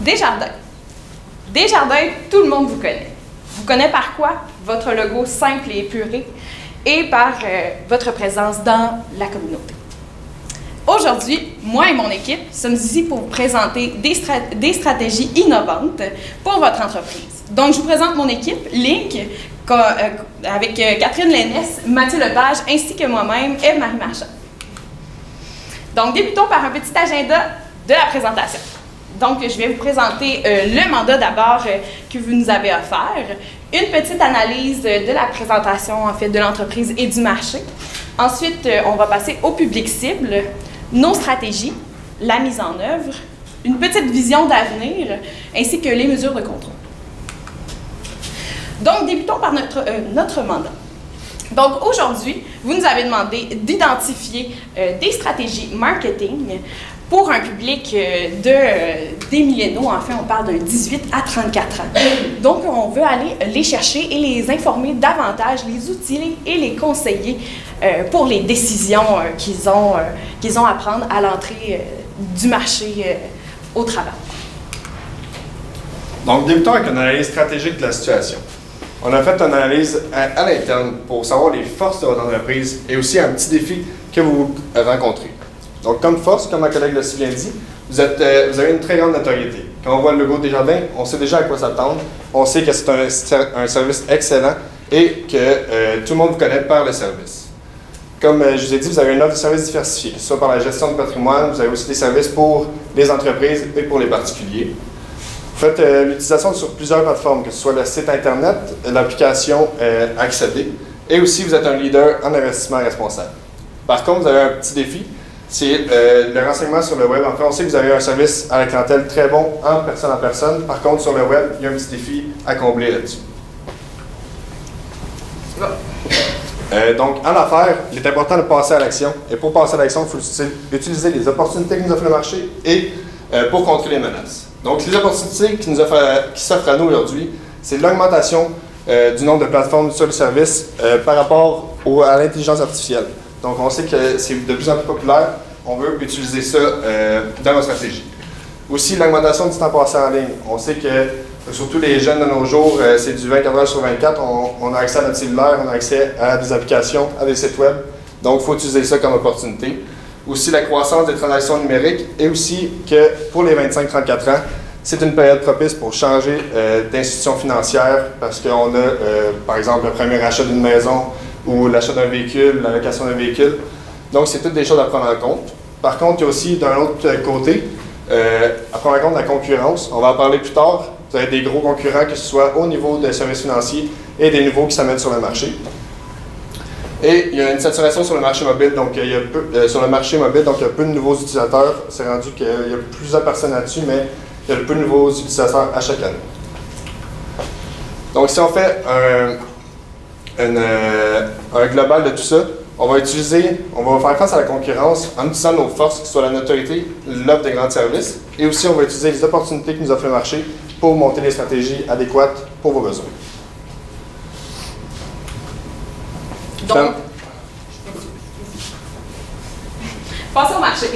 Desjardins. Desjardins, tout le monde vous connaît. Vous connaît par quoi? Votre logo simple et épuré et par votre présence dans la communauté. Aujourd'hui, moi et mon équipe sommes ici pour vous présenter des stratégies innovantes pour votre entreprise. Donc, je vous présente mon équipe, Link, avec Catherine Lénès, Mathieu Lepage, ainsi que moi-même, Eve-Marie Marchand. Donc, débutons par un petit agenda de la présentation. Donc, je vais vous présenter le mandat d'abord que vous nous avez offert, une petite analyse de la présentation, en fait, de l'entreprise et du marché. Ensuite, on va passer au public cible, nos stratégies, la mise en œuvre, une petite vision d'avenir, ainsi que les mesures de contrôle. Donc, débutons par notre mandat. Donc, aujourd'hui, vous nous avez demandé d'identifier des stratégies marketing pour un public des milléniaux. En fait, on parle d'un 18 à 34 ans. Donc, on veut aller les chercher et les informer davantage, les outiller et les conseiller pour les décisions qu'ils ont à prendre à l'entrée du marché au travail. Donc, débutons avec une analyse stratégique de la situation. On a fait une analyse à l'interne pour savoir les forces de votre entreprise et aussi un petit défi que vous rencontrez. Donc, comme force, comme ma collègue l'a si bien dit, vous avez une très grande notoriété. Quand on voit le logo Desjardins, on sait déjà à quoi s'attendre. On sait que c'est un service excellent et que tout le monde vous connaît par le service. Comme je vous ai dit, vous avez une offre de services diversifiée, soit par la gestion de patrimoine, vous avez aussi des services pour les entreprises et pour les particuliers. Vous faites l'utilisation sur plusieurs plateformes, que ce soit le site Internet, l'application Accéder, et aussi vous êtes un leader en investissement responsable. Par contre, vous avez un petit défi, c'est le renseignement sur le web. En fait, on sait que vous avez un service à la clientèle très bon en personne à personne. Par contre, sur le web, il y a un petit défi à combler là-dessus. Donc, en affaires, il est important de passer à l'action. Et pour passer à l'action, il faut utiliser les opportunités que nous offre le marché et pour contrer les menaces. Donc, les opportunités qui s'offrent à nous aujourd'hui, c'est l'augmentation du nombre de plateformes sur le service par rapport à l'intelligence artificielle. Donc, on sait que c'est de plus en plus populaire. On veut utiliser ça dans nos stratégies. Aussi, l'augmentation du temps passé en ligne. On sait que, surtout les jeunes de nos jours, c'est du 24 heures sur 24. On a accès à notre cellulaire, on a accès à des applications, à des sites web. Donc, il faut utiliser ça comme opportunité. Aussi, la croissance des transactions numériques et aussi que pour les 25-34 ans, c'est une période propice pour changer d'institution financière parce qu'on a, par exemple, le premier achat d'une maison ou l'achat d'un véhicule, la location d'un véhicule. Donc, c'est toutes des choses à prendre en compte. Par contre, il y a aussi, d'un autre côté, à prendre en compte la concurrence. On va en parler plus tard. Vous avez des gros concurrents, que ce soit au niveau des services financiers et des nouveaux qui s'amènent sur le marché. Et il y a une saturation sur le marché mobile, donc il y a peu de nouveaux utilisateurs. C'est rendu qu'il y a plusieurs personnes là-dessus, mais il y a peu de nouveaux utilisateurs à chaque année. Donc, si on fait un global de tout ça, on va faire face à la concurrence en utilisant nos forces, que ce soit la notoriété, l'offre de grands services, et aussi on va utiliser les opportunités que nous offre le marché pour monter les stratégies adéquates pour vos besoins. Donc, passons au marché.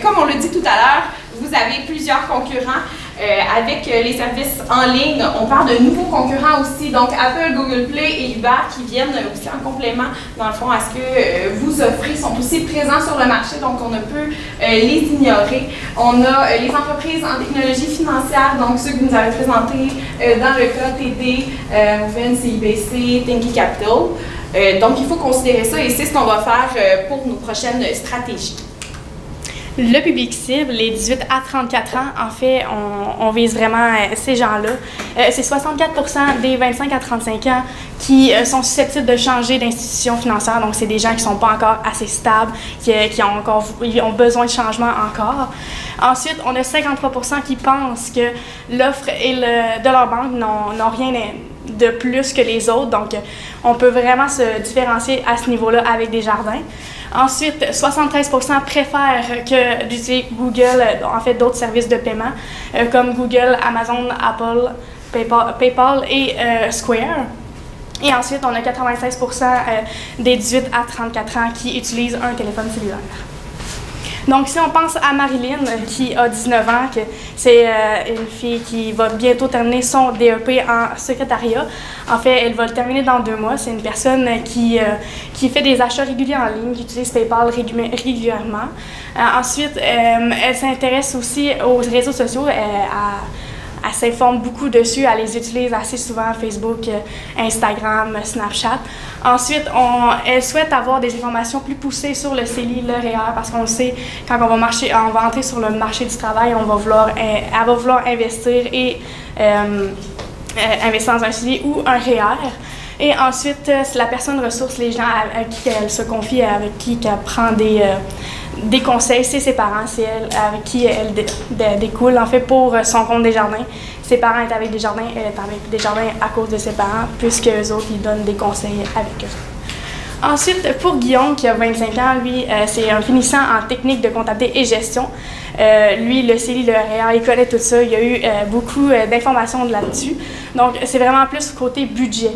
Comme on l'a dit tout à l'heure, vous avez plusieurs concurrents avec les services en ligne. On parle de nouveaux concurrents aussi, donc Apple, Google Play et Uber qui viennent aussi en complément, dans le fond, à ce que vous offrez, sont aussi présents sur le marché, donc on ne peut les ignorer. On a les entreprises en technologie financière, donc ceux que vous nous avez présentés dans le cas TD, Oven, CIBC, Thinky Capital. Donc il faut considérer ça et c'est ce qu'on va faire pour nos prochaines stratégies. Le public cible, les 18 à 34 ans, en fait, on vise vraiment ces gens-là. C'est 64% des 25 à 35 ans qui sont susceptibles de changer d'institution financière. Donc, c'est des gens qui ne sont pas encore assez stables, qui ont besoin de changement encore. Ensuite, on a 53% qui pensent que l'offre de leur banque n'ont rien de plus que les autres. Donc, on peut vraiment se différencier à ce niveau-là avec Desjardins. Ensuite, 73% préfèrent d'utiliser Google, en fait d'autres services de paiement, comme Google, Amazon, Apple, PayPal et Square. Et ensuite, on a 96% des 18 à 34 ans qui utilisent un téléphone cellulaire. Donc, si on pense à Marilyn, qui a 19 ans, que c'est une fille qui va bientôt terminer son DEP en secrétariat. En fait, elle va le terminer dans 2 mois. C'est une personne qui fait des achats réguliers en ligne, qui utilise PayPal régulièrement. Ensuite, elle s'intéresse aussi aux réseaux sociaux. Elle s'informe beaucoup dessus, elle les utilise assez souvent, Facebook, Instagram, Snapchat. Ensuite, elle souhaite avoir des informations plus poussées sur le CELI, le REER, parce qu'on le sait, quand on va entrer sur le marché du travail, elle va vouloir investir et investir dans un CELI ou un REER. Et ensuite, la personne ressource les gens à qui elle se confie, avec qui elle prend des conseils, c'est ses parents, c'est elle avec qui elle découle. En fait, pour son compte Desjardins, ses parents étaient avec Desjardins, elle est avec Desjardins à cause de ses parents, puisque eux autres, ils donnent des conseils avec eux. Ensuite, pour Guillaume, qui a 25 ans, lui, c'est un finissant en technique de comptabilité et gestion. Lui, le CELI, le REER, il connaît tout ça. Il y a eu beaucoup d'informations là-dessus. Donc, c'est vraiment plus côté budget.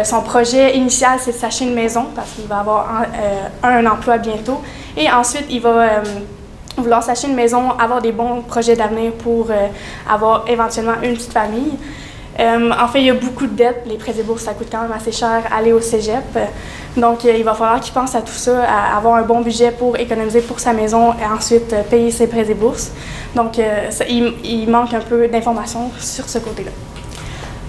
Son projet initial, c'est de s'acheter une maison parce qu'il va avoir un emploi bientôt. Et ensuite, il va vouloir s'acheter une maison, avoir des bons projets d'avenir pour avoir éventuellement une petite famille. En fait, il y a beaucoup de dettes. Les prêts et bourses, ça coûte quand même assez cher aller au cégep. Donc, il va falloir qu'il pense à tout ça, à avoir un bon budget pour économiser pour sa maison et ensuite payer ses prêts et bourses. Donc, il manque un peu d'informations sur ce côté-là.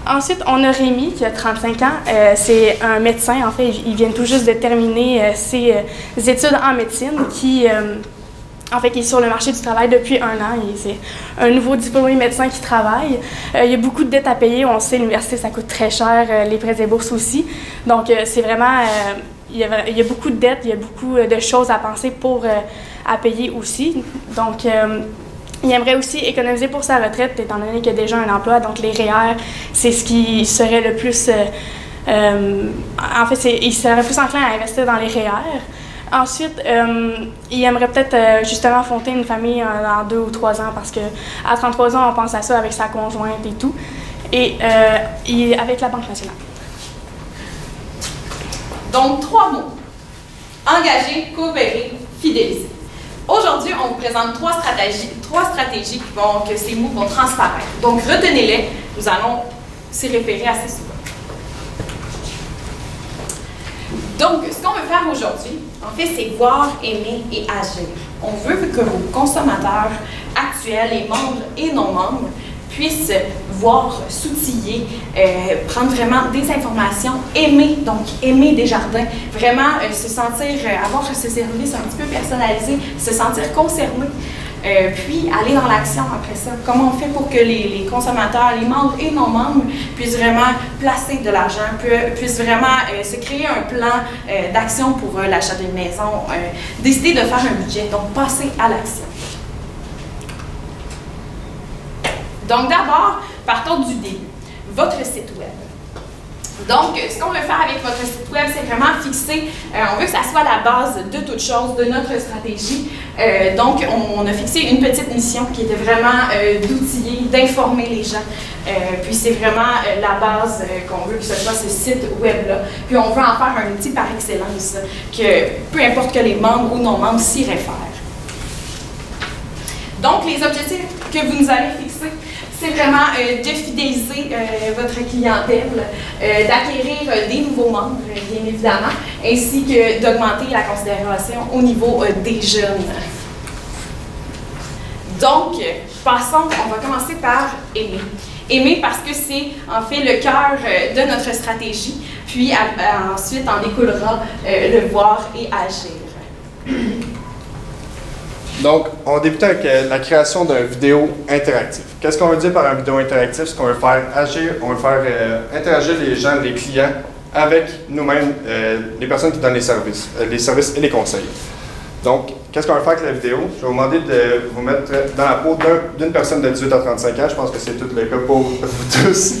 Ensuite, on a Rémi, qui a 35 ans. C'est un médecin. En fait, il vient tout juste de terminer ses études en médecine, qui est sur le marché du travail depuis 1 an. C'est un nouveau diplômé médecin qui travaille. Il y a beaucoup de dettes à payer. On sait, l'université, ça coûte très cher, les prêts et bourses aussi. Donc, c'est vraiment... il y a beaucoup de dettes, il y a beaucoup de choses à penser à payer aussi. Donc, il aimerait aussi économiser pour sa retraite, étant donné qu'il a déjà un emploi. Donc, les REER, c'est ce qui serait le plus... en fait, il serait plus enclin à investir dans les REER. Ensuite, il aimerait peut-être justement fonder une famille dans 2 ou 3 ans parce qu'à 33 ans, on pense à ça avec sa conjointe et tout. Et avec la Banque nationale. Donc, 3 mots. Engager, coopérer, fidéliser. Aujourd'hui, on vous présente 3 stratégies que ces mots vont transparaître. Donc, retenez-les. Nous allons s'y référer assez souvent. Donc, ce qu'on veut faire aujourd'hui, en fait, c'est voir, aimer et agir. On veut que vos consommateurs actuels, les membres et non membres, puissent voir, s'outiller, prendre vraiment des informations, aimer Desjardins, vraiment se sentir, avoir ce service un petit peu personnalisé, se sentir concerné, puis aller dans l'action après ça. Comment on fait pour que les consommateurs, les membres et non membres puissent vraiment placer de l'argent, puissent vraiment se créer un plan d'action pour l'achat d'une maison, décider de faire un budget, donc passer à l'action. Donc d'abord, partons du début, votre site web. Donc, ce qu'on veut faire avec votre site web, c'est vraiment fixer, on veut que ça soit la base de toute chose, de notre stratégie. Donc, on a fixé une petite mission qui était vraiment d'outiller, d'informer les gens. Puis c'est vraiment la base qu'on veut que ce soit ce site web-là. Puis on veut en faire un outil par excellence, que peu importe que les membres ou non-membres s'y réfèrent. Donc, les objectifs que vous nous avez fixés, c'est vraiment de fidéliser votre clientèle, d'acquérir des nouveaux membres, bien évidemment, ainsi que d'augmenter la considération au niveau des jeunes. Donc, passons, on va commencer par aimer. Aimer parce que c'est en fait le cœur de notre stratégie, puis ensuite en découlera le voir et agir. Donc, on débute avec la création d'une vidéo interactive. Qu'est-ce qu'on veut dire par une vidéo interactive? C'est qu'on veut faire agir, on veut faire interagir les gens, les clients, avec nous-mêmes, les personnes qui donnent les services et les conseils. Donc, qu'est-ce qu'on va faire avec la vidéo? Je vais vous demander de vous mettre dans la peau d'une personne de 18 à 35 ans. Je pense que c'est tout le cas pour vous tous.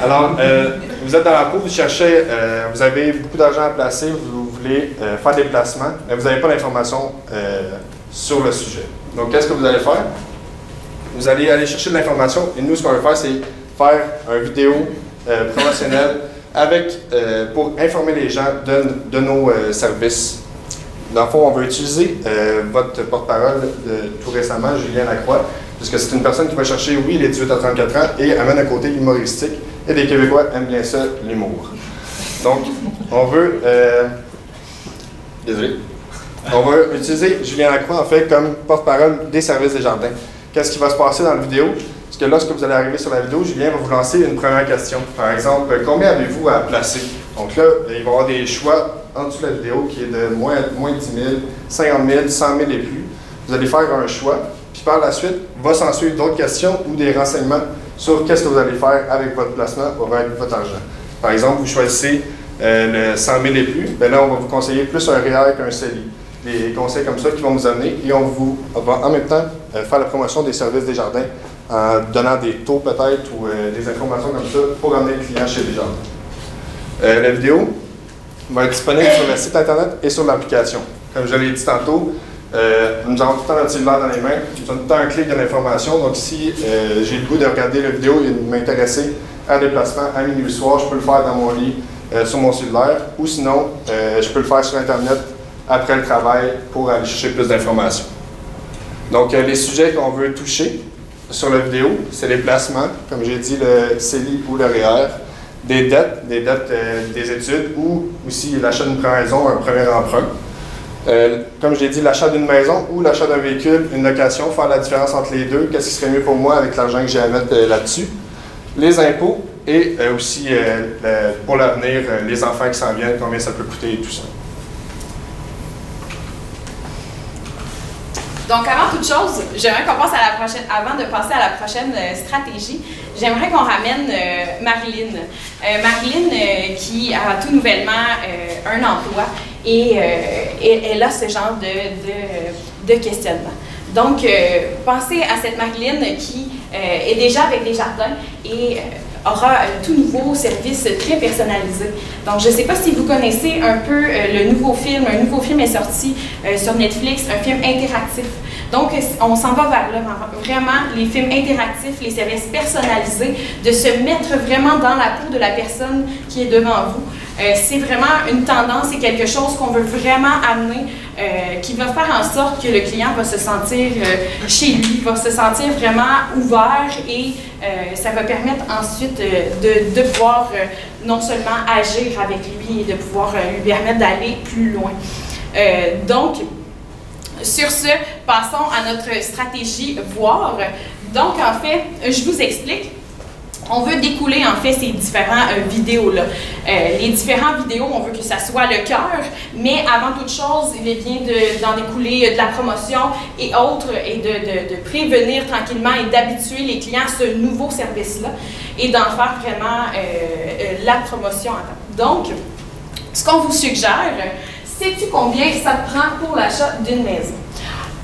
Alors, vous êtes dans la peau, vous cherchez, vous avez beaucoup d'argent à placer, vous voulez faire des placements, mais vous n'avez pas d'informations sur le sujet. Donc, qu'est-ce que vous allez faire? Vous allez aller chercher de l'information et nous, ce qu'on va faire, c'est faire une vidéo promotionnelle pour informer les gens de nos services dans le fond, on va utiliser votre porte-parole de tout récemment, Julien Lacroix, puisque c'est une personne qui va chercher, oui, les 18 à 34 ans et amène un côté humoristique. Et les Québécois aiment bien ça, l'humour. Donc, on veut... désolé. On va utiliser Julien Lacroix, en fait, comme porte-parole des services des jardins. Qu'est-ce qui va se passer dans la vidéo? Parce que lorsque vous allez arriver sur la vidéo, Julien va vous lancer une première question. Par exemple, combien avez-vous à placer? Donc là, il va y avoir des choix en dessous de la vidéo qui est de moins de 10 000, 50 000, 100 000 et plus. Vous allez faire un choix, puis par la suite, va s'en suivre d'autres questions ou des renseignements sur qu'est-ce que vous allez faire avec votre placement ou avec votre argent. Par exemple, vous choisissez le 100 000 et plus, bien là, on va vous conseiller plus un REER qu'un CELI. Des conseils comme ça qui vont vous amener et on va en même temps faire la promotion des services des jardins en donnant des taux peut-être ou des informations comme ça pour amener le client chez les jardins. La vidéo va être disponible sur le site internet et sur l'application. Comme je l'ai dit tantôt, nous avons tout le temps notre cellulaire dans les mains, nous avons tout le temps un clic de l'information. Donc si j'ai le goût de regarder la vidéo et de m'intéresser à un déplacement à minuit le soir, je peux le faire dans mon lit sur mon cellulaire ou sinon je peux le faire sur internet après le travail pour aller chercher plus d'informations. Donc, les sujets qu'on veut toucher sur la vidéo, c'est les placements, comme j'ai dit, le CELI ou le REER, des dettes des études ou aussi l'achat d'une première maison, un premier emprunt. Comme je l'ai dit, l'achat d'une maison ou l'achat d'un véhicule, une location, faire la différence entre les deux, qu'est-ce qui serait mieux pour moi avec l'argent que j'ai à mettre là-dessus. Les impôts et aussi pour l'avenir, les enfants qui s'en viennent, combien ça peut coûter et tout ça. Donc, avant toute chose, j'aimerais qu'on passe à la prochaine, avant de passer à la prochaine stratégie, j'aimerais qu'on ramène Marilyn. Marilyn, qui a tout nouvellement un emploi et elle a ce genre de questionnement. Donc, pensez à cette Marilyn qui est déjà avec des jardins et aura un tout nouveau service très personnalisé. Donc, je ne sais pas si vous connaissez un peu le nouveau film. Un nouveau film est sorti sur Netflix, un film interactif. Donc, on s'en va vers là, vraiment, les films interactifs, les services personnalisés, de se mettre vraiment dans la peau de la personne qui est devant vous. C'est vraiment une tendance, c'est quelque chose qu'on veut vraiment amener, qui va faire en sorte que le client va se sentir chez lui, va se sentir vraiment ouvert et ça va permettre ensuite de pouvoir non seulement agir avec lui et de pouvoir lui permettre d'aller plus loin. Donc, sur ce, passons à notre stratégie voir. Donc, en fait, je vous explique. On veut découler, en fait, ces différents vidéos-là. Les différentes vidéos, on veut que ça soit le cœur, mais avant toute chose, il est bien d'en découler de la promotion et autres, et de prévenir tranquillement et d'habituer les clients à ce nouveau service-là et d'en faire vraiment la promotion en temps. Donc, ce qu'on vous suggère, sais-tu combien ça te prend pour l'achat d'une maison?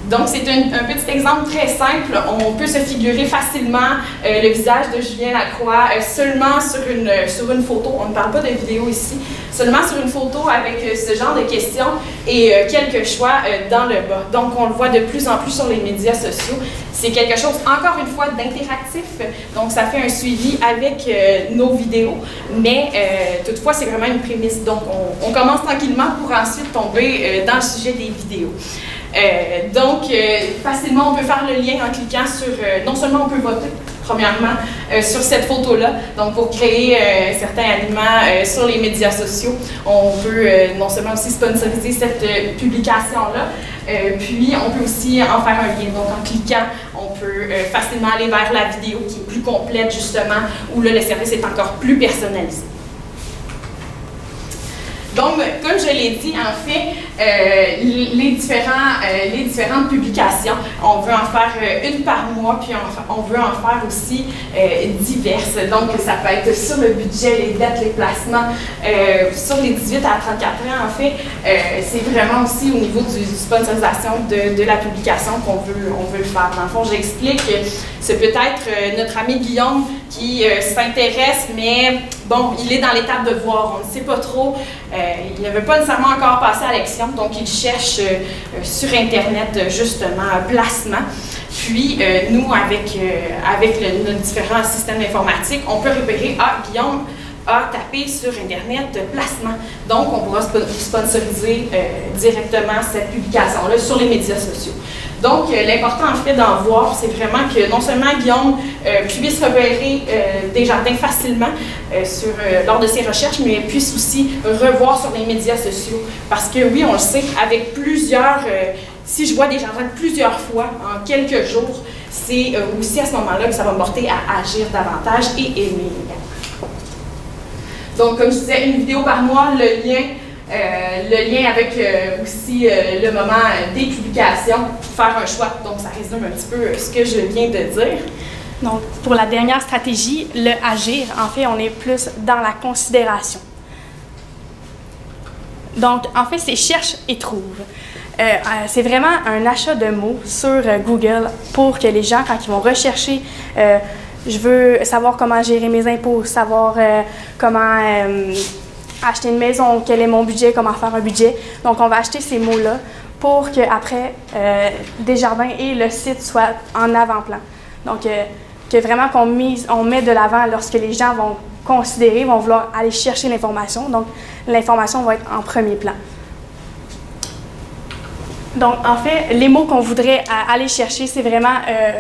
Donc, c'est un petit exemple très simple. On peut se figurer facilement le visage de Julien Lacroix seulement sur une photo. On ne parle pas de vidéo ici. Seulement sur une photo avec ce genre de questions et quelques choix dans le bas. Donc, on le voit de plus en plus sur les médias sociaux. C'est quelque chose, encore une fois, d'interactif. Donc, ça fait un suivi avec nos vidéos. Mais toutefois, c'est vraiment une prémisse. Donc, on commence tranquillement pour ensuite tomber dans le sujet des vidéos. Donc, facilement, on peut faire le lien en cliquant sur, non seulement on peut voter, premièrement, sur cette photo-là, donc pour créer certains aliments sur les médias sociaux, on peut non seulement aussi sponsoriser cette publication-là, puis on peut aussi en faire un lien. Donc, en cliquant, on peut facilement aller vers la vidéo qui est plus complète, justement, où là, le service est encore plus personnalisé. Donc, comme je l'ai dit, en fait, les différentes publications, on veut en faire une par mois, puis on veut en faire aussi diverses. Donc, ça peut être sur le budget, les dettes, les placements, sur les 18 à 34 ans, en fait, c'est vraiment aussi au niveau du sponsorisation de la publication qu'on veut le faire. Dans le fond, j'explique, c'est peut-être notre ami Guillaume qui s'intéresse, mais bon, il est dans l'étape de voir, on ne sait pas trop. Il ne veut pas nécessairement encore passer à l'action, donc il cherche sur Internet justement un placement. Puis nous, avec nos différents systèmes informatiques, on peut repérer, ah, Guillaume à taper sur Internet placement. Donc, on pourra sponsoriser directement cette publication-là sur les médias sociaux. Donc, l'important, en fait, d'en voir, c'est vraiment que non seulement Guillaume puisse repérer Desjardins facilement lors de ses recherches, mais puisse aussi revoir sur les médias sociaux. Parce que oui, on le sait, avec plusieurs... si je vois Desjardins plusieurs fois en quelques jours, c'est aussi à ce moment-là que ça va me porter à agir davantage et aimer également. Donc, comme je disais, une vidéo par mois, le lien avec aussi le moment des publications, faire un choix. Donc, ça résume un petit peu ce que je viens de dire. Donc, pour la dernière stratégie, le agir, en fait, on est plus dans la considération. Donc, en fait, c'est cherche et trouve. C'est vraiment un achat de mots sur Google pour que les gens, quand ils vont rechercher je veux savoir comment gérer mes impôts, savoir comment acheter une maison, quel est mon budget, comment faire un budget. Donc, on va acheter ces mots-là pour qu'après, Desjardins et le site soient en avant-plan. Donc, que vraiment on met de l'avant lorsque les gens vont considérer, vont vouloir aller chercher l'information. Donc, l'information va être en premier plan. Donc, en fait, les mots qu'on voudrait aller chercher, c'est vraiment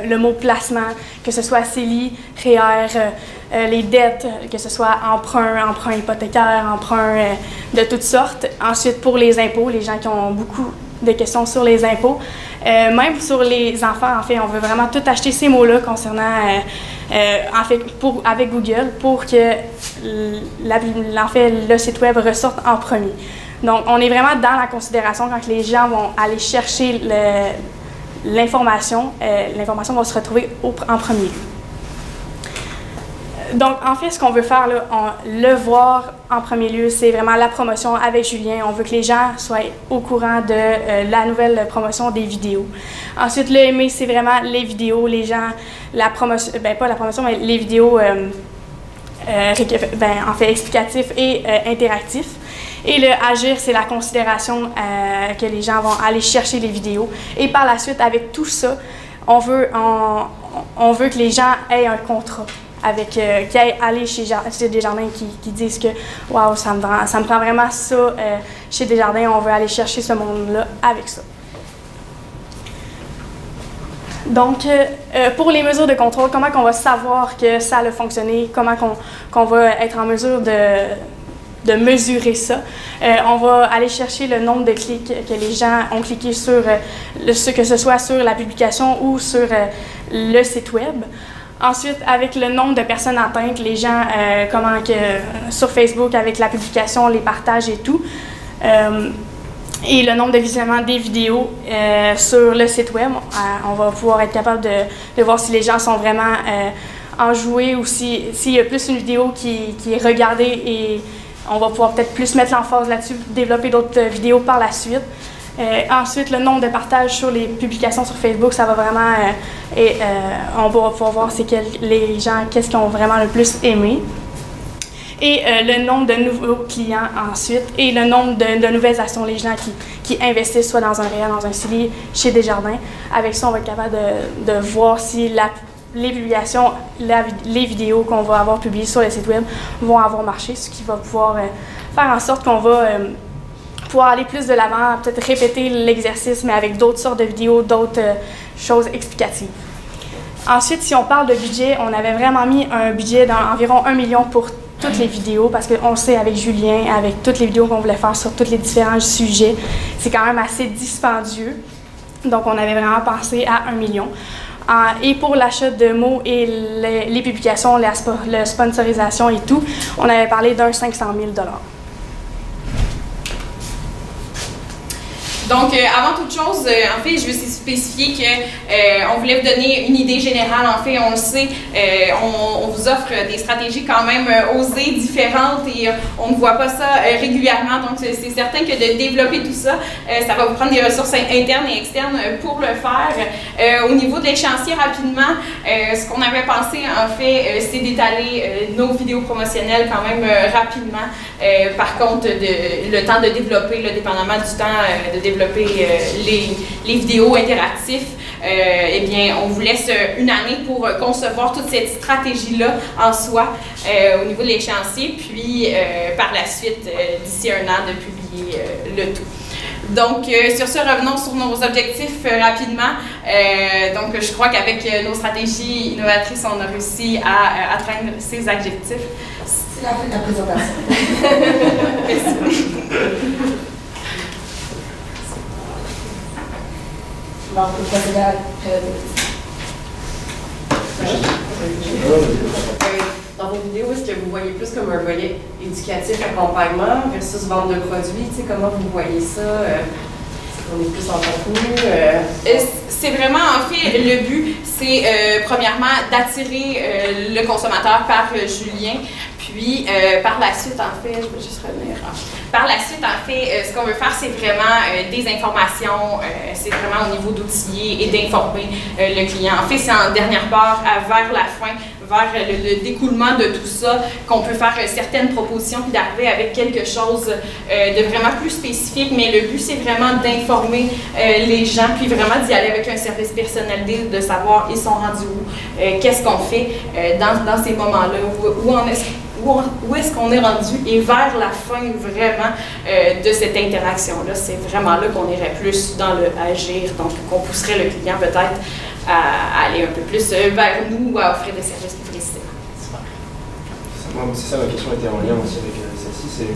le mot placement, que ce soit CELI, REER, les dettes, que ce soit emprunt hypothécaire, emprunt de toutes sortes. Ensuite, pour les impôts, les gens qui ont beaucoup de questions sur les impôts. Même sur les enfants, en fait, on veut vraiment tout acheter ces mots-là concernant, en fait, avec Google pour que le site web ressorte en premier. Donc, on est vraiment dans la considération quand les gens vont aller chercher l'information. L'information va se retrouver en premier lieu. Donc, en fait, ce qu'on veut faire, là, le voir en premier lieu, c'est vraiment la promotion avec Julien. On veut que les gens soient au courant de la nouvelle promotion des vidéos. Ensuite, le aimer, c'est vraiment les vidéos, les gens, la promotion, pas la promotion, mais les vidéos, en fait, explicatifs et interactifs. Et le agir, c'est la considération que les gens vont aller chercher les vidéos. Et par la suite, avec tout ça, on veut que les gens aient un contrat, qui aillent aller chez Desjardins, qui disent que « Wow, ça me prend vraiment ça chez Desjardins, on veut aller chercher ce monde-là avec ça ». Donc, pour les mesures de contrôle, comment on va savoir que ça a fonctionné, comment qu'on va être en mesure de mesurer ça. On va aller chercher le nombre de clics que les gens ont cliqué sur, que ce soit sur la publication ou sur le site web. Ensuite, avec le nombre de personnes atteintes, les gens, sur Facebook, avec la publication, les partages et tout. Et le nombre de visionnements des vidéos sur le site web. On va pouvoir être capable de voir si les gens sont vraiment enjoués ou s'il y a plus une vidéo qui est regardée et on va pouvoir peut-être plus mettre l'emphase là-dessus, développer d'autres vidéos par la suite. Ensuite, le nombre de partages sur les publications sur Facebook, ça va vraiment... on va pouvoir voir les gens, qu'est-ce qu'ils ont vraiment le plus aimé. Et le nombre de nouveaux clients ensuite, et le nombre de nouvelles actions, les gens qui investissent soit dans un REER, dans un CELI, chez Desjardins. Avec ça, on va être capable de voir si les publications, les vidéos qu'on va avoir publiées sur le site web vont avoir marché, ce qui va pouvoir faire en sorte qu'on va pouvoir aller plus de l'avant, peut-être répéter l'exercice, mais avec d'autres sortes de vidéos, d'autres choses explicatives. Ensuite, si on parle de budget, on avait vraiment mis un budget d'environ 1 million pour toutes les vidéos, parce qu'on sait avec Julien, avec toutes les vidéos qu'on voulait faire sur tous les différents sujets, c'est quand même assez dispendieux. Donc, on avait vraiment pensé à 1 million. Et pour l'achat de mots et les publications, la sponsorisation et tout, on avait parlé d'un 500 000 $. Donc, avant toute chose, en fait, je veux spécifier qu'on voulait vous donner une idée générale. En fait, on le sait, on vous offre des stratégies quand même osées, différentes, et on ne voit pas ça régulièrement. Donc, c'est certain que de développer tout ça, ça va vous prendre des ressources internes et externes pour le faire. Au niveau de l'échéancier, rapidement, ce qu'on avait pensé, en fait, c'est d'étaler nos vidéos promotionnelles quand même rapidement. Par contre, le temps de développer, dépendamment du temps de développer les vidéos interactives. eh bien, on vous laisse une année pour concevoir toute cette stratégie-là en soi au niveau de l'échéancier, puis par la suite, d'ici un an, de publier le tout. Donc, sur ce, revenons sur nos objectifs rapidement. Donc, je crois qu'avec nos stratégies innovatrices, on a réussi à atteindre ces objectifs. C'est la fin de la présentation. Merci. Bon, on peut procéder à Dans vos vidéos, est-ce que vous voyez plus comme un volet éducatif, accompagnement versus vente de produits? Tu sais, comment vous voyez ça? On est plus en contenu? C'est vraiment, en fait, le but, c'est premièrement d'attirer le consommateur par Julien, puis par la suite, en fait, je vais juste revenir. Par la suite, en fait, ce qu'on veut faire, c'est vraiment des informations, c'est vraiment au niveau d'outiller et d'informer le client. En fait, c'est en dernière part, vers la fin, vers le découlement de tout ça, qu'on peut faire certaines propositions puis d'arriver avec quelque chose de vraiment plus spécifique, mais le but, c'est vraiment d'informer les gens, puis vraiment d'y aller avec un service personnalisé, de savoir ils sont rendus où, qu'est-ce qu'on fait dans ces moments-là, où est-ce qu'on est rendu, et vers la fin vraiment de cette interaction-là, c'est vraiment là qu'on irait plus dans le agir, donc qu'on pousserait le client peut-être à aller un peu plus vers nous ou à offrir des services plus précisément. C'est ça, ma question était en lien aussi avec celle-ci, c'est,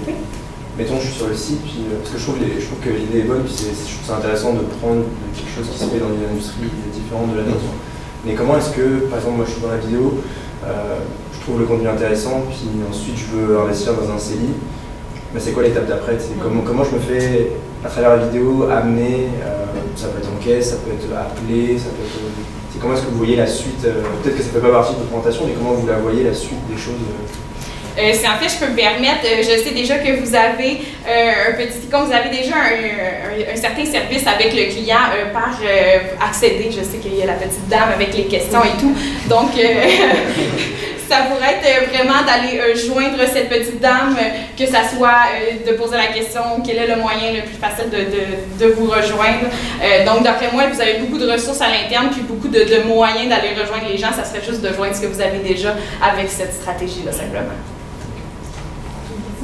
mettons, je suis sur le site, puis, parce que je trouve que l'idée est bonne, puis je trouve ça intéressant de prendre quelque chose qui se fait dans une industrie différente de la nôtre. Mais comment est-ce que, par exemple, moi je suis dans la vidéo, je trouve le contenu intéressant, puis ensuite je veux investir dans un CELI, mais c'est quoi l'étape d'après? Comment je me fais, à travers la vidéo, amener, ça peut être en caisse, ça peut être appelé, ça peut être... Comment est-ce que vous voyez la suite? Peut-être que ça ne fait pas partie de votre présentation, mais comment vous la voyez, la suite des choses? Si en fait je peux me permettre, je sais déjà que vous avez comme vous avez déjà un certain service avec le client par accéder. Je sais qu'il y a la petite dame avec les questions et tout. Donc, ça pourrait être vraiment d'aller joindre cette petite dame, que ça soit de poser la question quel est le moyen le plus facile de vous rejoindre. Donc, d'après moi, vous avez beaucoup de ressources à l'interne puis beaucoup de moyens d'aller rejoindre les gens. Ça serait juste de joindre ce que vous avez déjà avec cette stratégie-là, simplement.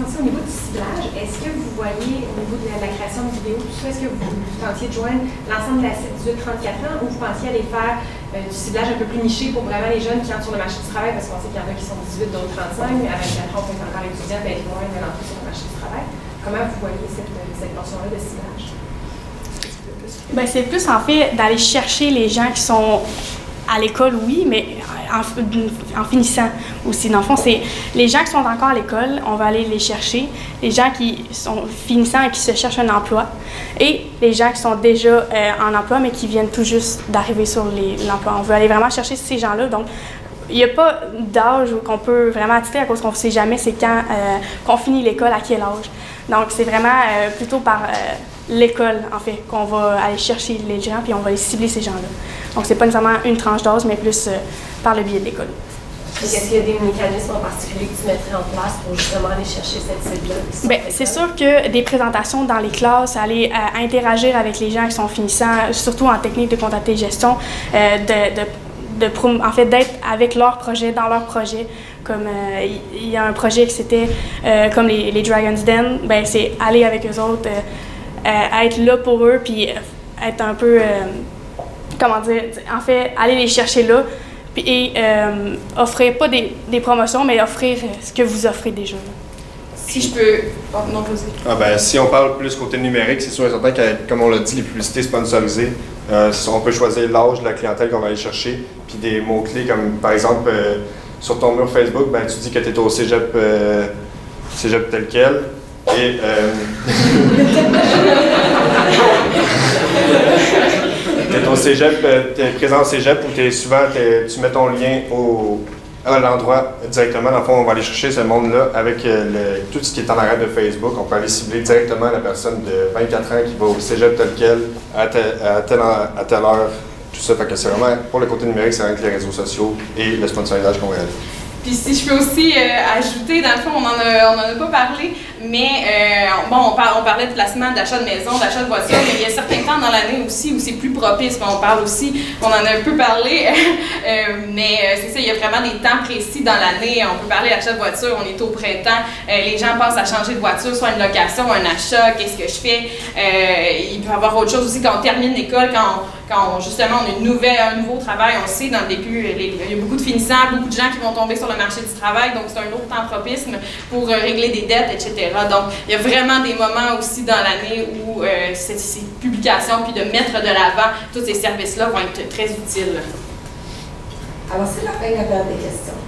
Au niveau du ciblage, est-ce que vous voyez, au niveau de la création de vidéos, tout ça, est-ce que vous tentiez de joindre l'ensemble de la cible 18-34 ans, ou vous pensiez aller faire du ciblage un peu plus niché pour vraiment les jeunes qui entrent sur le marché du travail, parce qu'on sait qu'il y en a qui sont 18, d'autres 35, mais à 24 ans, on peut être encore étudiant, ben, ils vont être l'entrée sur le marché du travail. Comment vous voyez cette portion-là de ciblage? Ben, c'est plus en fait d'aller chercher les gens qui sont à l'école, oui, mais en finissant aussi. Dans le fond, c'est les gens qui sont encore à l'école, on va aller les chercher. Les gens qui sont finissants et qui se cherchent un emploi. Et les gens qui sont déjà en emploi, mais qui viennent tout juste d'arriver sur l'emploi. On veut aller vraiment chercher ces gens-là. Donc, il n'y a pas d'âge qu'on peut vraiment attirer à cause qu'on ne sait jamais c'est quand qu'on finit l'école, à quel âge. Donc, c'est vraiment plutôt par l'école, en fait, qu'on va aller chercher les gens puis on va aller cibler ces gens-là. Donc, c'est pas nécessairement une tranche d'âge, mais plus par le biais de l'école. Est-ce qu'il y a des mécanismes en particulier que tu mettrais en place pour justement aller chercher cette cible-là? Bien, c'est sûr que des présentations dans les classes, aller interagir avec les gens qui sont finissants, surtout en technique de comptabilité et gestion, en fait, d'être avec leur projet, dans leur projet. Comme il y a un projet qui c'était comme les Dragon's Den, ben c'est aller avec eux autres, être là pour eux, puis être un peu, comment dire, en fait, aller les chercher là, et offrir, pas des promotions, mais offrir ce que vous offrez déjà. Si je peux... Oh, non, vas-y. Si on parle plus côté numérique, c'est sûr et certain que, comme on l'a dit, les publicités sponsorisées, on peut choisir l'âge de la clientèle qu'on va aller chercher, puis des mots-clés comme, par exemple, sur ton mur Facebook, ben, tu dis que tu es au cégep, cégep tel quel, et... tu es au cégep, tu es présent au cégep, ou tu mets ton lien à l'endroit directement. Dans le fond, on va aller chercher ce monde-là avec tout ce qui est en arrière de Facebook. On peut aller cibler directement la personne de 24 ans qui va au cégep tel quel, à telle heure, tout ça. Fait que c'est vraiment, pour le côté numérique, c'est avec les réseaux sociaux et le sponsorisage qu'on réalise. Puis si je peux aussi ajouter, dans le fond, on en a pas parlé, mais bon, on parlait de placement, d'achat de maison, d'achat de voiture, mais il y a certains temps dans l'année aussi où c'est plus propice. On parle aussi, on en a un peu parlé, mais c'est ça, il y a vraiment des temps précis dans l'année. On peut parler d'achat de voiture, on est au printemps, les gens pensent à changer de voiture, soit une location, un achat, qu'est-ce que je fais. Il peut y avoir autre chose aussi quand on termine l'école, quand justement on a un nouveau travail, on sait dans le début, il y a beaucoup de finissants, beaucoup de gens qui vont tomber sur le marché du travail, donc c'est un autre temps propice pour régler des dettes, etc. Donc il y a vraiment des moments aussi dans l'année où ces publications, puis de mettre de l'avant tous ces services-là vont être très utiles. Alors c'est la fin de la période des questions.